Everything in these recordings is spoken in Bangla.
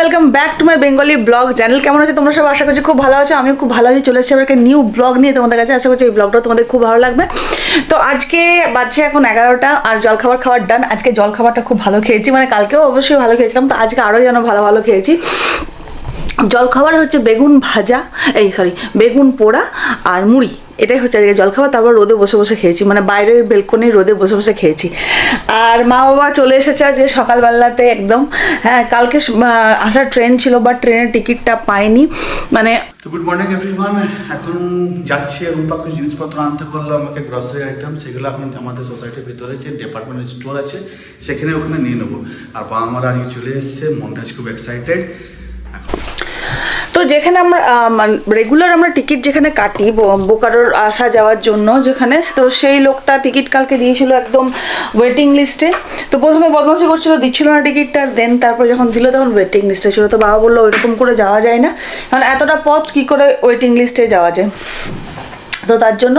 Welcome back to my Bengali blog channel. কেমন আছে তোমরা সব? আশা করছি খুব ভালো আছো। আমিও খুব ভালো আছি। চলে এসেছি আবার একটা নিউ ব্লগ নিয়ে তোমাদের কাছে। আশা করছি এই ব্লগটা তোমাদের খুব ভালো লাগবে। তো আজকে বাজছে এখন 11টা আর জলখাবার খাওয়ার ডান। আজকে জলখাবারটা খুব ভালো খেয়েছি, মানে কালকেও অবশ্যই ভালো খেয়েছিলাম, তো আজকে আরও যেন ভালো ভালো খেয়েছি। জলখাবার হচ্ছে বেগুন ভাজা, বেগুন পোড়া আর মুড়ি, এটাই হচ্ছে আজকে জলখাবার। তারপর রোদে বসে বসে খেয়েছি, মানে বাইরের বেলকনির রোদে বসে বসে খেয়েছি। আর মা বাবা চলে এসেছে আজকে সকালবেলাতে একদম। হ্যাঁ, কালকে আসার ট্রেন ছিল, বাট ট্রেনের টিকিটটা পাইনি। মানে তো গুড মর্নিং এভরিওয়ান। এখন যাচ্ছি রূপা কিছু জিনিসপত্র আনতে বললো আমাকে, গ্রসারি আইটেম, সেগুলো এখন আমাদের সোসাইটির ভিতরে যে ডিপার্টমেন্টাল স্টোর আছে ওখানে নিয়ে নেবো। আর বাবা আমার আজকে চলে এসছে, মনটা খুব এক্সাইটেড। তো যেখানে আমরা রেগুলার আমরা টিকিট যেখানে কাটি বোকারোর আসা যাওয়ার জন্য যেখানে, তো সেই লোকটা টিকিট কালকে দিয়েছিল একদম ওয়েটিং লিস্টে। তো প্রথমে বদমাশি করছিল, দিচ্ছিল না টিকিটটা, দেন তারপর যখন দিল তখন ওয়েটিং লিস্টে ছিল। তো বাবা বললো ওইরকম করে যাওয়া যায় না, কারণ এতটা পথ কী করে ওয়েটিং লিস্টে যাওয়া যায়। তো তার জন্য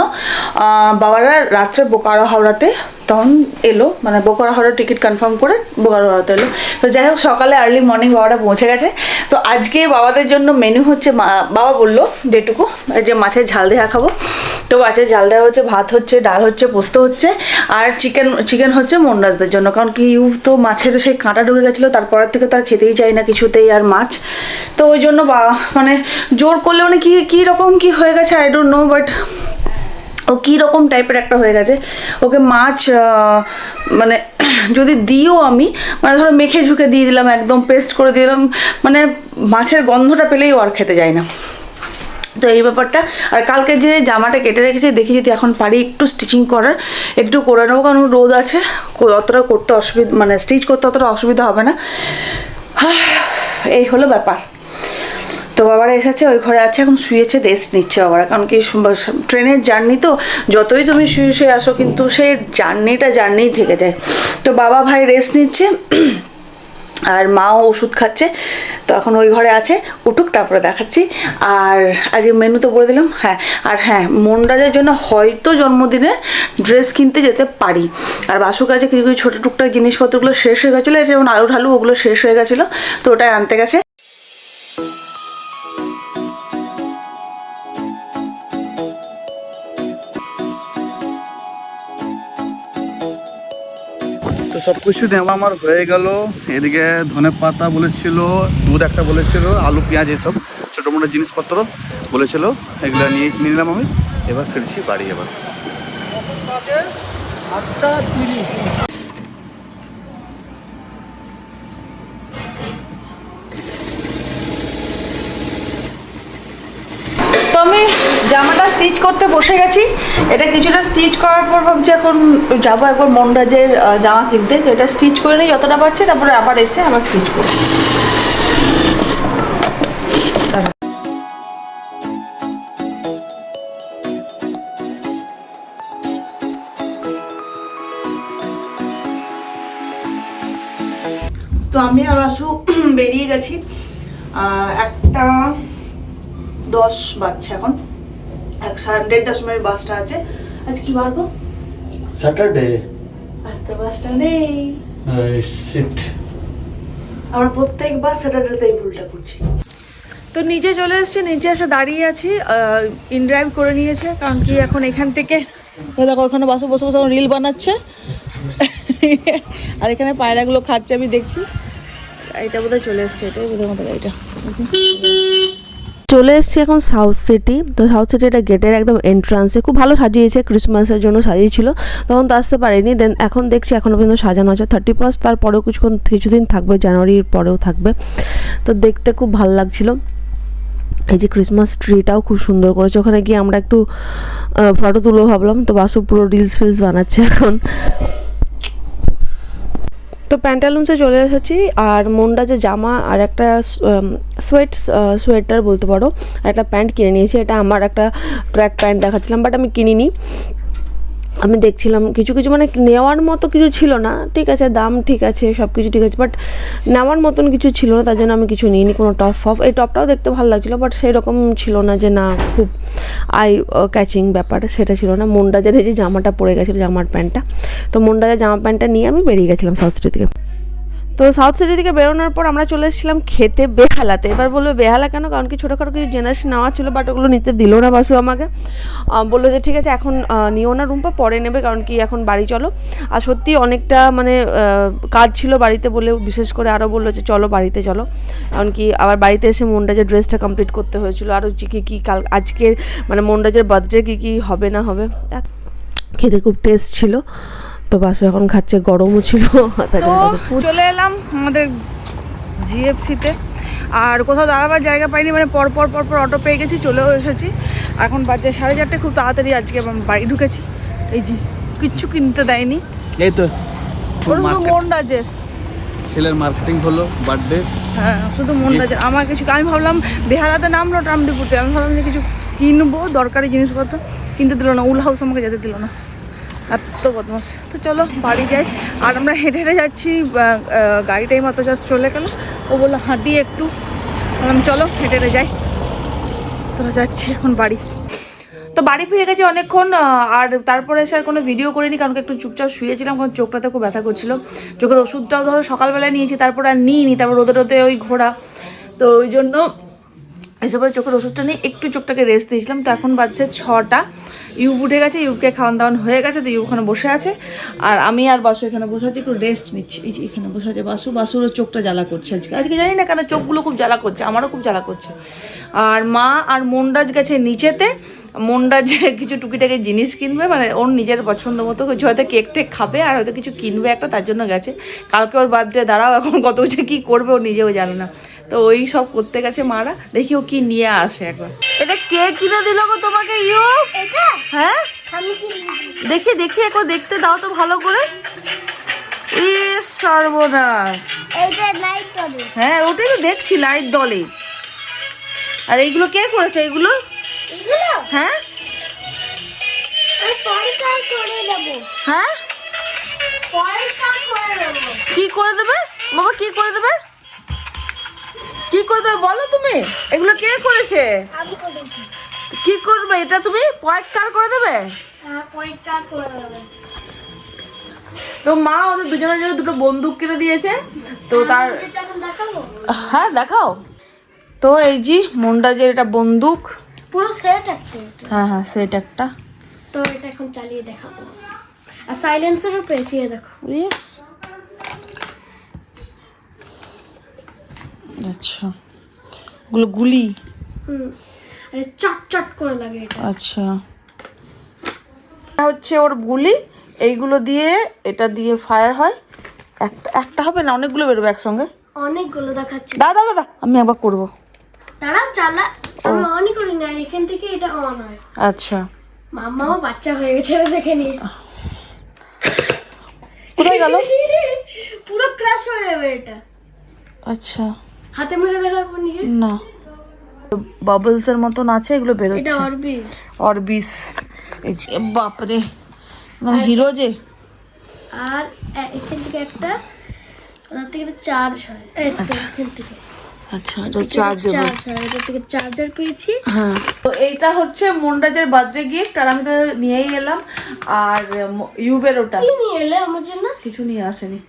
বাবারা রাত্রে বোকারো হাওড়াতে তখন এলো, মানে বোকারো হাওড়ার টিকিট কনফার্ম করে বোকারো হাওড়াতে এলো। তো যাই হোক, সকালে আর্লি মর্নিং বাবারা পৌঁছে গেছে। তো আজকে বাবাদের জন্য মেনু হচ্ছে, বাবা বললো যেটুকু যে মাছের ঝাল দেওয়া খাবো। তো মাছের ঝাল দেওয়া হচ্ছে, ভাত হচ্ছে, ডাল হচ্ছে, পোস্ত হচ্ছে, আর চিকেন হচ্ছে মনরাজদের জন্য। কারণ কি তো মাছের সেই কাঁটা ঢুকে গেছিলো, তারপরের থেকে তার খেতেই চাই না কিছুতেই আর মাছ। তো ওই জন্য মানে জোর করলে মানে কী রকম কী হয়ে গেছে আই ডোন্ট নো, বাট ও কীরকম টাইপের একটা হয়ে গেছে। ওকে মাছ মানে যদি দিও আমি, মানে ধরো মেখে ঝুঁকে দিয়ে দিলাম, একদম পেস্ট করে দিলাম, মানে মাছের গন্ধটা পেলেই ও আর খেতে যায় না। তো এই ব্যাপারটা। আর কালকে যে জামাটা কেটে রেখেছি, দেখি যদি এখন পারি একটু স্টিচিং করার, একটু করে নেবো, কারণ রোদ আছে, অতটা করতে অসুবিধা, মানে স্টিচ করতে অতটা অসুবিধা হবে না। এই হলো ব্যাপার। তো বাবারা এসেছে, ওই ঘরে আছে, এখন শুয়েছে, রেস্ট নিচ্ছে বাবারা। কারণ কি ট্রেনের জার্নি তো, যতই তুমি শুয়ে আসো কিন্তু সেই জার্নিই থেকে যায়। তো বাবা ভাই রেস্ট নিচ্ছে, আর মাও ওষুধ খাচ্ছে। তো এখন ওই ঘরে আছে, উঠুক তারপরে দেখাচ্ছি। আর আজকে মেনু তো বলে দিলাম। হ্যাঁ, মনরাজের জন্য হয়তো জন্মদিনের ড্রেস কিনতে যেতে পারি। আর বাসুর কাছে কিছু কিছু ছোটো টুকটাক জিনিসপত্রগুলো শেষ হয়ে গেছিলো, যেমন আলু ঢালু, ওগুলো শেষ হয়ে গেছিলো, তো ওটাই আনতে গেছে। তো সব কিছু নেওয়া আমার হয়ে গেল। এদিকে ধনে পাতা বলেছিল, দুধ একটা বলেছিল, আলু পেঁয়াজ এসব ছোটো মোটো জিনিসপত্র বলেছিল, এগুলো নিয়ে নিলাম আমি। এবার ফিরছি বাড়ি। এবার 8:30। তো আমি জামাটা স্টিচ করতে বসে গেছি। এটা কিছুটা স্টিচ করার পর ভাবছি এখন যাবো একবার মনরাজের জামা কিনতে। তো এটা স্টিচ করে নিই যতটা পারছি, তারপরে আবার এসে আবার স্টিচ করি। তো আমি আর বাসু বেরিয়ে গেছি। 1:10 বাজছে এখন, 1:30টার সময় বাসটা আছে। আজ কি বার গো? স্যাটারডে। আজ তো বাসটা নেই। সিট। আমরা প্রত্যেকবার স্যাটারডেতেই ভুলটা করছি। তো নিচে চলে এসেছি, নিচে এসে দাঁড়িয়ে আছি। ইনড্রাইভ করে নিয়েছে, কারণ কি এখন এখান থেকে দেখো ওখানে বাসু বসে বসে রিল বানাচ্ছে, আর এখানে পায়রাগুলো খাচ্ছে আমি দেখছি। এটা বোধহয় চলে এসছে, এটাই বোধহয় আমাদের গাড়িটা। চলে এসেছি এখন সাউথ সিটি। তো সাউথ সিটি এটা গেটের একদম এন্ট্রান্সে খুব ভালো সাজিয়েছে, ক্রিসমাসের জন্য সাজিয়েছিল, তখন তো আসতে পারিনি। দেন এখন দেখছি এখনও পর্যন্ত সাজানো আছে। 31, তারপরেও কিছুদিন থাকবে, জানুয়ারির পরেও থাকবে। তো দেখতে খুব ভালো লাগছিল। এই যে ক্রিসমাস ট্রিটাও খুব সুন্দর করেছে। ওখানে গিয়ে আমরা একটু ফটো তুলো ভাবলাম। তো বাসু পুরো রিলস ফিলস বানাচ্ছে এখন। তো প্যান্টালুন্সে চলে এসেছি। আর মনরাজের জামা আর একটা সোয়েটার বলতে পারো, একটা প্যান্ট কিনে নিয়েছি। এটা আমার একটা ট্র্যাক প্যান্ট দেখাচ্ছিলাম, বাট আমি কিনিনি। আমি দেখছিলাম কিছু মানে নেওয়ার মতো কিছু ছিল না, ঠিক আছে, দাম ঠিক আছে, সব কিছু ঠিক আছে, বাট নেওয়ার মতন কিছু ছিল না, তার জন্য আমি কিছু নিইনি কোনো টপ। এই টপটাও দেখতে ভালো লাগছিলো, বাট সেই রকম ছিল না যে না খুব আই ক্যাচিং ব্যাপার, সেটা ছিল না। মনরাজের এই যে জামাটা পরে গেছিলো, জামার প্যান্টটা, তো মনরাজের জামা প্যান্টটা নিয়ে আমি বেরিয়ে গেছিলাম সাউথ সিটি থেকে। তো সাউথ সিটি থেকে বেরোনোর পর আমরা চলে এসেছিলাম খেতে বেহালাতে। এবার বলবে বেহালা কেন, কারণ কি ছোটোখাটো কিছু জিনিস নেওয়া ছিল, বাট ওগুলো নিতে দিল না বাসু আমাকে। বললো যে ঠিক আছে এখন নিও না রুম্পা, পরে নেবে, কারণ কি এখন বাড়ি চলো। আর সত্যি অনেকটা মানে কাজ ছিল বাড়িতে বলে, বিশেষ করে আরও বললো যে চলো বাড়িতে চলো, কারণ কি আবার বাড়িতে এসে মনরাজের ড্রেসটা কমপ্লিট করতে হয়েছিল, আরও কী কী কাল আজকে মানে মনরাজের বার্থডে কী কী হবে না হবে। খেতে খুব টেস্ট ছিল। তো বাসু এখন খাচ্ছে, গরমও ছিল। তো চলে এলাম আমাদের জিএফসিতে, আর কোথাও দাঁড়াবার জায়গা পাইনি, মানে পর পর অটো পেয়ে গেছি, চলেও এসেছি। এখন বাজে 4:30, খুব তাড়াতাড়ি আজকে বাড়ি ঢুকেছি। এই যে কিচ্ছু কিনতে দেয়নি, এই তো ওটা শুধু মনরাজের, ছেলের মার্কেটিং হলো বার্থডে। হ্যাঁ শুধু মনরাজের। আমার কিছু, আমি ভাবলাম বেহালাতে নামলো ট্রামডিপুতে, আমি ভাবলাম যে কিছু কিনবো দরকারি জিনিসপত্র, কিনতে দিল না। উল হাউস আমাকে যেতে দিল না, এত বদমাস। তো চলো বাড়ি যাই। আর আমরা হেঁটে হেঁটে যাচ্ছি, গাড়িটাই মাত্র জাস্ট চলে গেল। ও বললো হাঁটি একটু, বললাম চলো হেঁটে হেঁটে যাই। তোরা যাচ্ছি এখন বাড়ি। তো বাড়ি ফিরে গেছি অনেকক্ষণ, আর তারপরে এসে আর কোনো ভিডিও করিনি, কারণ একটু চুপচাপ শুয়েছিলাম, কারণ চোখটাতে খুব ব্যথা করছিলো। চোখের ওষুধটাও ধরো সকালবেলায় নিয়েছি, তারপর আর নিইনি, তারপর রোদে রোদে ওই ঘোরা, তো ওই জন্য এসে চোখের ওষুধটা নিয়ে একটু চোখটাকে রেস্ট দিয়েছিলাম। তো এখন বাজছে 6টা, ইউব উঠে গেছে, ইউবকে খাওয়ান দাওয়ান হয়ে গেছে, তো ইউব ওখানে বসে আছে, আর আমি আর বাসু এখানে বসে আছি, একটু রেস্ট নিচ্ছি। এই যে এখানে বসে আছে বাসু, বাসুরও চোখটা জ্বালা করছে আজকে জানি না কেন, চোখগুলো খুব জ্বালা করছে, আমারও খুব জ্বালা করছে। আর মা আর মনরাজ গেছে নিচেতে, মনরাজ কিছু টুকিটাকি জিনিস কিনবে, মানে ওর নিজের পছন্দ মতো কিছু, হয়তো কেক টেক খাবে আর হয়তো কিছু কিনবে একটা, তার জন্য গেছে। কালকে ওর বার্থডে, দাঁড়াও এখন কত কিছু কী করবে ও নিজেও জানে না, তো ওই সব করতে গেছে মারা। দেখি ও কি নিয়ে আসে এখন। এটা কে কিনে দিল গো তোমাকে ইউ? হ্যাঁ দেখি দেখি একবার দেখতে দাও তো ভালো করে। ইস সর্বনাশ, হ্যাঁ ওটাই তো দেখছি, লাইট দলে। আর এইগুলো কে করেছে এইগুলো? হ্যাঁ হ্যাঁ কি করে দেবে বাবা, কি করে দেবে, কি করে দেবে বলো তুমি? এগুলো কে করেছে? কি করবে এটা তুমি? পয়েন্ট কার করে দেবে? তো মা ওদের দুজনের জন্য দুটো বন্দুক কিনে দিয়েছে, তো তার হ্যাঁ দেখাও তো। এই যে মনরাজের এটা বন্দুক, পুরো সেট একটা। হ্যাঁ হ্যাঁ সেট একটা। তো এটা এখন চালিয়ে দেখাবো, আর সাইলেন্সারও পেঁচিয়ে দেখো। ইয়েস, আচ্ছা ওগুলো গুলি। আরে চট চট করে লাগে এটা। আচ্ছা হচ্ছে ওর গুলি, এইগুলো দিয়ে এটা দিয়ে ফায়ার হয়। একটা হবে না, অনেকগুলো বেরোবে একসঙ্গে। অনেকগুলো দেখাচ্ছে। দাদা দাদা আমি একবার করবো, দাঁড়াও চালা, আমি অনই করি না, এখান থেকে এটা অন হয়। আচ্ছা মাম্মাও বাচ্চা হয়ে গেছে দেখে নিয়ে। কোথায় গেল? পুরো ক্র্যাশ হয়ে যাবে এটা। আচ্ছা হাতে মেরে দেখাবো নিজে। না বাবলস এর মতন আছে, এগুলো এটা বেরোচ্ছে। অরবিস। অরবিস, এই যে বাপরে হিরো যে। আর এখান থেকে একটা, ওখান থেকে একটা চার্জ হয়, এই তো এখান থেকে। আচ্ছা এটা চার্জেবল। চার্জ হয়, এটা থেকে চার্জার পেয়েছি। হ্যাঁ তো এইটা হচ্ছে মনরাজের বার্থডে গিফট, আর আমি তো নিয়েই এলাম। আর ইউবের ওটা কি নিয়ে এলে আমার জন্য? কিছু নিয়ে আসেনি,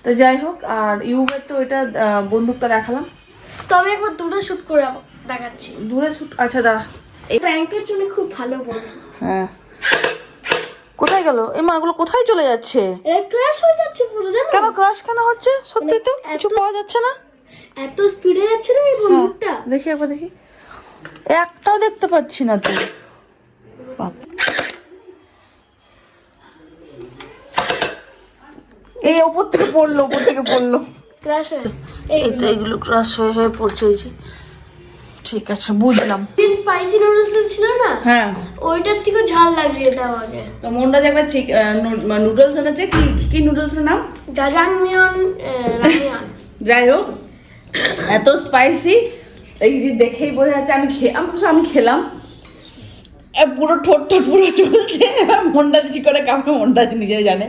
তো যাই হোক। আর ইউবের তো এটা বন্দুকটা দেখালাম। তো আমি একবার দূরে শুট করে দেখাচ্ছি। দূরে শুট, আচ্ছা দাঁড়া। এই প্র্যাঙ্কের জন্য খুব ভালো বন্ধু। হ্যাঁ কোথায় গেল এই মা, এগুলো কোথায় চলে যাচ্ছে? এটা ক্র্যাশ হয়ে যাচ্ছে পুরো, জানো? কেন ক্রাশ কেন হচ্ছে? সত্যি তো কিছু পাওয়া যাচ্ছে না, এত স্পিডে যাচ্ছে না এই বন্দুকটা। দেখি একবার দেখি, একটাও দেখতে পাচ্ছি না তো। বাপ, এই ওপর থেকে পড়লো, ওপর থেকে পড়লো। ক্র্যাশ হয়ে এই তো এইগুলো ক্রাশ হয়ে হয়ে পড়ছে, এই যে। ঠিক আছে বুঝলাম। স্পাইসি নুডলস ছিল না, হ্যাঁ ওইটার থেকে ঝাল লাগছে এটা আমাকে। তো মনরাজ একটা নুডলস এনেছে, কি কি নুডলসের নাম? জাজাংমিয়ন রামিয়ন। যাই হোক এত স্পাইসি, এই যে দেখেই বোঝা যাচ্ছে। আমি খেলাম, পুরো ঠোঁট পুরো চলছে। এবার মনরাজ কি করে খাবে মনরাজ নিজেই জানে।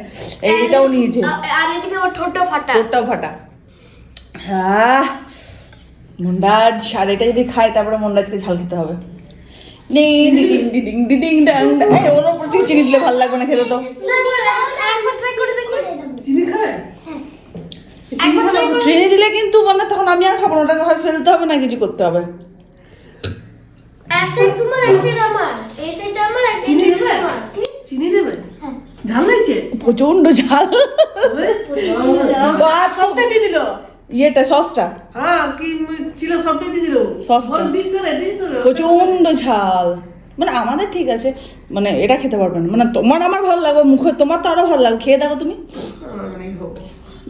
এইটাও নিয়েছে, আর এদিকে আমার ঠোঁটও ফাটা। ঠোঁটটাও ফাটা। হ্যাঁ মনরাজ, আর এটা যদি খায় তারপরে মনরাজকে ঝাল দিতে হবে। ওর ওপর থেকে চিনি দিলে ভালো লাগবে না খেতে। তো একবার ট্রাই করে দেখি। চিনি খাবে? একবার ট্রাই তোমার না, তখন আমি আর খাবো না, ওটাকে হয় ফেলতে হবে না কিছু করতে হবে। এক সাইড তোমার এক সাইড আমার, এই সাইডটা আমার এক চিনি সাইড দেবে? আমার। চিনি দেবে? ঝাল হয়েছে? প্রচন্ড ঝাল। সবটাই দিয়ে দিল। ইয়েটা সসটা হ্যাঁ, কি ছিল সবটাই দিয়ে দিল। সসটা। বল, দিস তো রে, দিস তো রে। প্রচন্ড ঝাল, মানে আমাদের ঠিক আছে, মানে এটা খেতে পারবে না, মানে তোমার আমার ভালো লাগবে মুখে, তোমার তো আরো ভালো লাগবে, খেয়ে দেখো তুমি,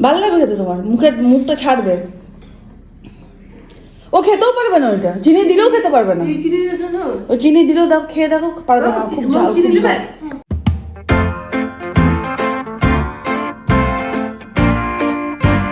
ভালো লাগবে খেতে, তোমার মুখটা ছাড়বে। ও খেতেও পারবে না ওইটা, চিনি দিলেও খেতে পারবে না, এই চিনি দিয়ে দাও। ও চিনি দিলেও দাও, খেয়ে দেখো, পারবে না, খুব ঝাল, চিনি খুব দেবে? ঝাল।